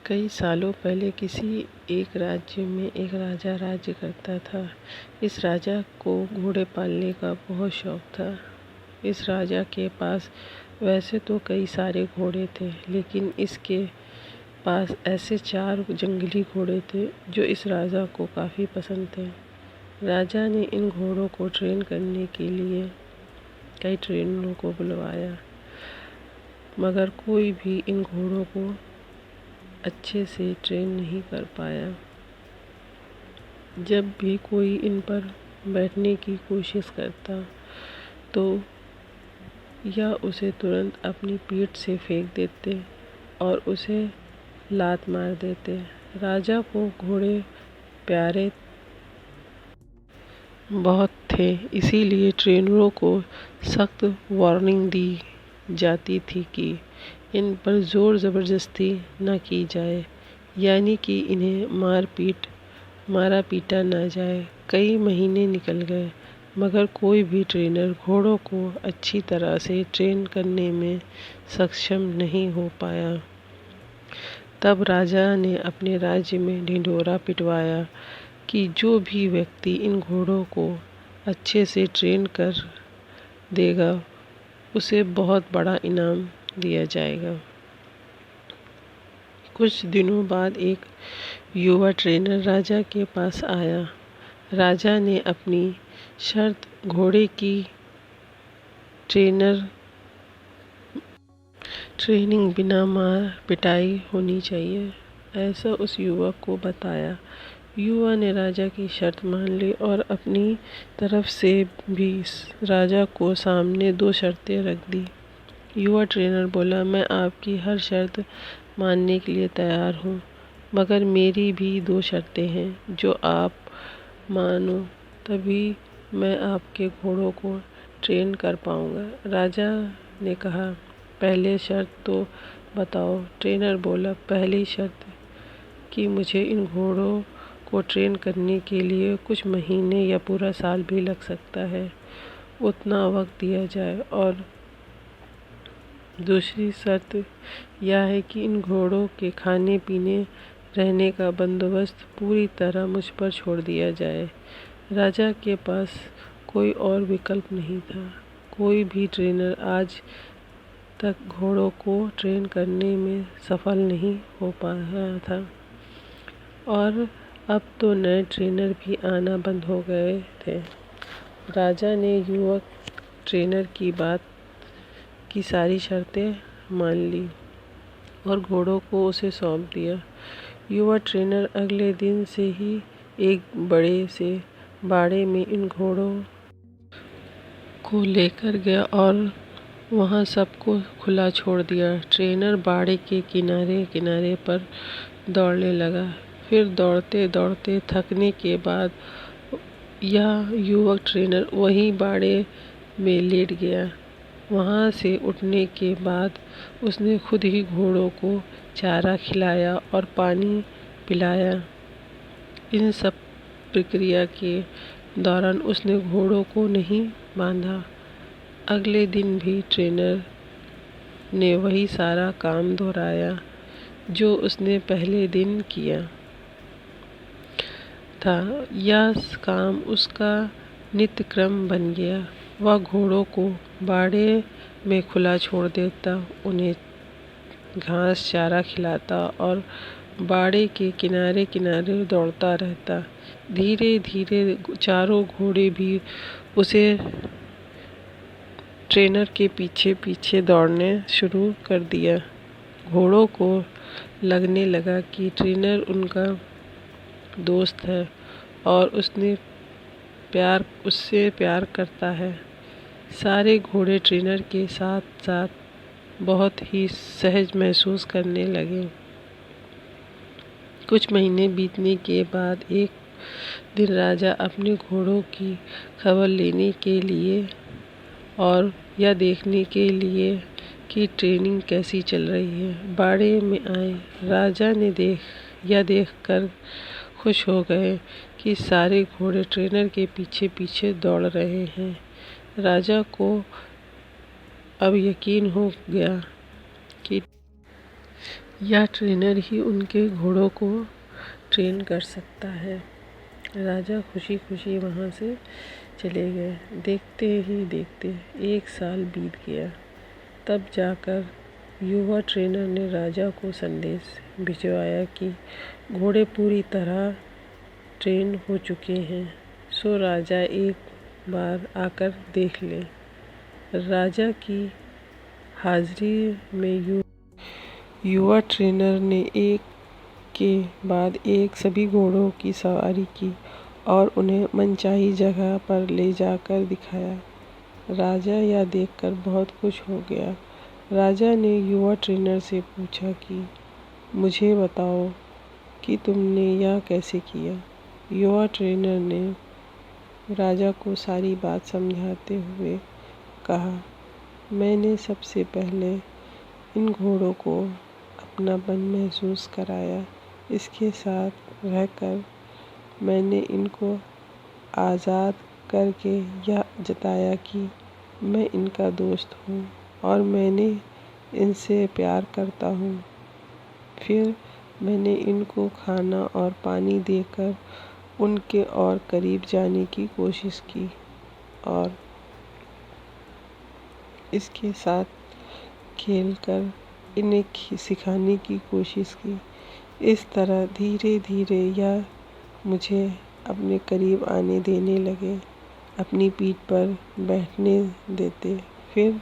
कई सालों पहले किसी एक राज्य में एक राजा राज्य करता था। इस राजा को घोड़े पालने का बहुत शौक था। इस राजा के पास वैसे तो कई सारे घोड़े थे, लेकिन इसके पास ऐसे 4 जंगली घोड़े थे जो इस राजा को काफ़ी पसंद थे। राजा ने इन घोड़ों को ट्रेन करने के लिए कई ट्रेनरों को बुलवाया, मगर कोई भी इन घोड़ों को अच्छे से ट्रेन नहीं कर पाया। जब भी कोई इन पर बैठने की कोशिश करता तो या उसे तुरंत अपनी पीठ से फेंक देते और उसे लात मार देते। राजा को घोड़े प्यारे बहुत थे, इसीलिए ट्रेनरों को सख्त वार्निंग दी जाती थी कि इन पर ज़ोर ज़बरदस्ती न की जाए, यानी कि इन्हें मारा पीटा न जाए। कई महीने निकल गए, मगर कोई भी ट्रेनर घोड़ों को अच्छी तरह से ट्रेन करने में सक्षम नहीं हो पाया। तब राजा ने अपने राज्य में ढिंढोरा पिटवाया कि जो भी व्यक्ति इन घोड़ों को अच्छे से ट्रेन कर देगा उसे बहुत बड़ा इनाम दिया जाएगा। कुछ दिनों बाद एक युवा ट्रेनर राजा के पास आया। राजा ने अपनी शर्त घोड़े की ट्रेनिंग बिना मार पिटाई होनी चाहिए, ऐसा उस युवक को बताया। युवा ने राजा की शर्त मान ली और अपनी तरफ से भी राजा को सामने 2 शर्तें रख दी। युवा ट्रेनर बोला, मैं आपकी हर शर्त मानने के लिए तैयार हूँ, मगर मेरी भी 2 शर्तें हैं जो आप मानो तभी मैं आपके घोड़ों को ट्रेन कर पाऊँगा। राजा ने कहा, पहले शर्त तो बताओ। ट्रेनर बोला, पहली शर्त कि मुझे इन घोड़ों को ट्रेन करने के लिए कुछ महीने या पूरा साल भी लग सकता है, उतना वक्त दिया जाए। और दूसरी शर्त यह है कि इन घोड़ों के खाने पीने रहने का बंदोबस्त पूरी तरह मुझ पर छोड़ दिया जाए। राजा के पास कोई और विकल्प नहीं था। कोई भी ट्रेनर आज तक घोड़ों को ट्रेन करने में सफल नहीं हो पाया था, और अब तो नए ट्रेनर भी आना बंद हो गए थे। राजा ने युवक ट्रेनर की सारी शर्तें मान ली और घोड़ों को उसे सौंप दिया। युवा ट्रेनर अगले दिन से ही एक बड़े से बाड़े में इन घोड़ों को लेकर गया और वहां सबको खुला छोड़ दिया। ट्रेनर बाड़े के किनारे किनारे पर दौड़ने लगा। फिर दौड़ते दौड़ते थकने के बाद यह युवक ट्रेनर वहीं बाड़े में लेट गया। वहां से उठने के बाद उसने खुद ही घोड़ों को चारा खिलाया और पानी पिलाया। इन सब प्रक्रिया के दौरान उसने घोड़ों को नहीं बांधा। अगले दिन भी ट्रेनर ने वही सारा काम दोहराया जो उसने पहले दिन किया था। यह काम उसका नित्य क्रम बन गया। वह घोड़ों को बाड़े में खुला छोड़ देता, उन्हें घास चारा खिलाता और बाड़े के किनारे किनारे दौड़ता रहता। धीरे धीरे चारों घोड़े भी उसे ट्रेनर के पीछे पीछे दौड़ने शुरू कर दिया। घोड़ों को लगने लगा कि ट्रेनर उनका दोस्त है और उससे प्यार करता है। सारे घोड़े ट्रेनर के साथ साथ बहुत ही सहज महसूस करने लगे। कुछ महीने बीतने के बाद एक दिन राजा अपने घोड़ों की खबर लेने के लिए और यह देखने के लिए कि ट्रेनिंग कैसी चल रही है, बाड़े में आए। राजा ने यह देखकर खुश हो गए कि सारे घोड़े ट्रेनर के पीछे पीछे दौड़ रहे हैं। राजा को अब यकीन हो गया कि या ट्रेनर ही उनके घोड़ों को ट्रेन कर सकता है। राजा खुशी खुशी वहाँ से चले गए। देखते ही देखते 1 साल बीत गया। तब जाकर युवा ट्रेनर ने राजा को संदेश भिजवाया कि घोड़े पूरी तरह ट्रेन हो चुके हैं, सो राजा एक बार आकर देख ले। राजा की हाजिरी में युवा ट्रेनर ने एक के बाद एक सभी घोड़ों की सवारी की और उन्हें मनचाही जगह पर ले जाकर दिखाया। राजा यह देखकर बहुत खुश हो गया। राजा ने युवा ट्रेनर से पूछा कि मुझे बताओ कि तुमने यह कैसे किया। युवा ट्रेनर ने राजा को सारी बात समझाते हुए कहा, मैंने सबसे पहले इन घोड़ों को अपनापन महसूस कराया। इसके साथ रहकर मैंने इनको आज़ाद करके यह जताया कि मैं इनका दोस्त हूँ और मैंने इनसे प्यार करता हूँ। फिर मैंने इनको खाना और पानी देकर उनके और करीब जाने की कोशिश की और इसके साथ खेलकर इन्हें सिखाने की कोशिश की। इस तरह धीरे धीरे यह मुझे अपने करीब आने देने लगे, अपनी पीठ पर बैठने देते। फिर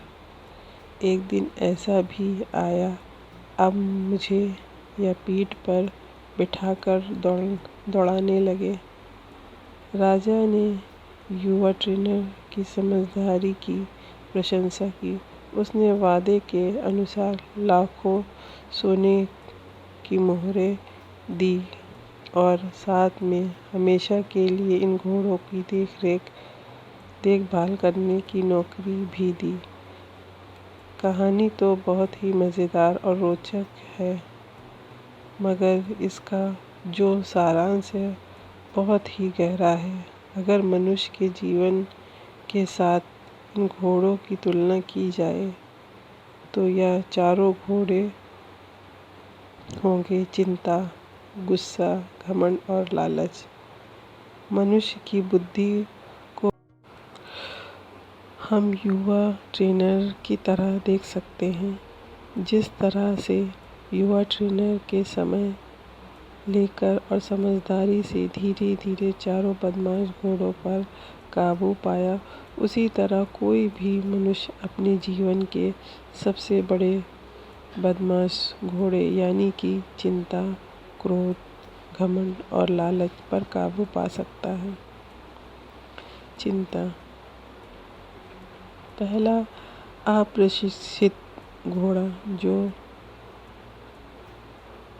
एक दिन ऐसा भी आया, अब मुझे यह पीठ पर बिठाकर दौड़ाने लगे। राजा ने युवा ट्रेनर की समझदारी की प्रशंसा की। उसने वादे के अनुसार लाखों सोने की मोहरें दी और साथ में हमेशा के लिए इन घोड़ों की देखभाल करने की नौकरी भी दी। कहानी तो बहुत ही मज़ेदार और रोचक है, मगर इसका जो सारांश है बहुत ही गहरा है। अगर मनुष्य के जीवन के साथ इन घोड़ों की तुलना की जाए तो यह चारों घोड़े होंगे चिंता, गुस्सा, घमंड और लालच। मनुष्य की बुद्धि को हम युवा ट्रेनर की तरह देख सकते हैं। जिस तरह से युवा ट्रेनर के समय लेकर और समझदारी से धीरे धीरे चारों बदमाश घोड़ों पर काबू पाया, उसी तरह कोई भी मनुष्य अपने जीवन के सबसे बड़े बदमाश घोड़े यानी कि चिंता, क्रोध, घमंड और लालच पर काबू पा सकता है। चिंता। पहला अप्रशिक्षित घोड़ा जो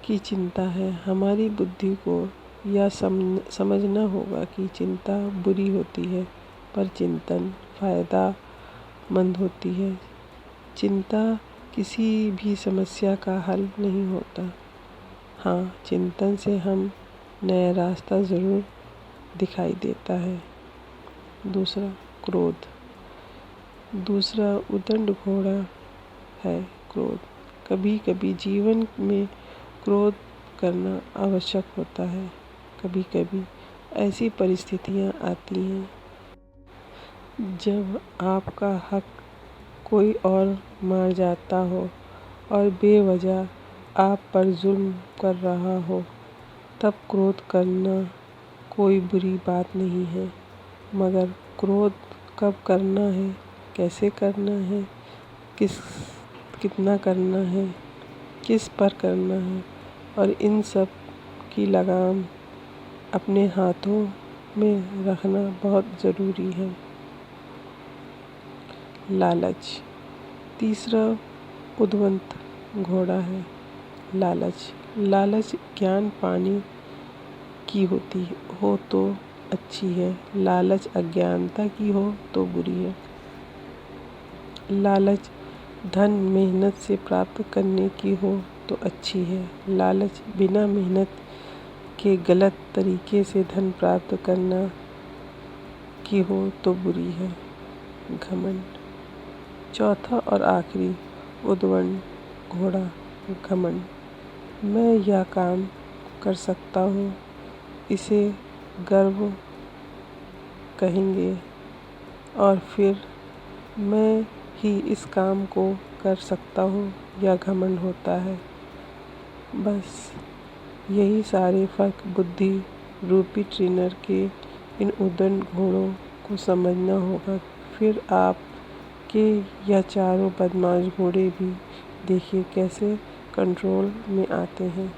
की चिंता है। हमारी बुद्धि को यह समझना होगा कि चिंता बुरी होती है, पर चिंतन फायदेमंद होती है। चिंता किसी भी समस्या का हल नहीं होता। हाँ, चिंतन से हम नया रास्ता ज़रूर दिखाई देता है। दूसरा, क्रोध। दूसरा उद्दंड घोड़ा है क्रोध। कभी कभी जीवन में क्रोध करना आवश्यक होता है। कभी कभी ऐसी परिस्थितियाँ आती हैं जब आपका हक कोई और मार जाता हो और बेवजह आप पर जुल्म कर रहा हो, तब क्रोध करना कोई बुरी बात नहीं है। मगर क्रोध कब करना है, कैसे करना है, कितना करना है, किस पर करना है, और इन सब की लगाम अपने हाथों में रखना बहुत ज़रूरी है। लालच। तीसरा उद्वंत घोड़ा है लालच ज्ञान पाने की होती हो तो अच्छी है, लालच अज्ञानता की हो तो बुरी है। लालच धन मेहनत से प्राप्त करने की हो तो अच्छी है, लालच बिना मेहनत के गलत तरीके से धन प्राप्त करना की हो तो बुरी है। घमंड। चौथा और आखिरी उद्वंड घोड़ा घमंड। मैं यह काम कर सकता हूँ, इसे गर्व कहेंगे। और फिर मैं ही इस काम को कर सकता हूँ, यह घमंड होता है। बस यही सारे फ़र्क बुद्धि रूपी ट्रेनर के इन उद्दंड घोड़ों को समझना होगा। फिर आप के यह चारों बदमाश घोड़े भी देखिए कैसे कंट्रोल में आते हैं।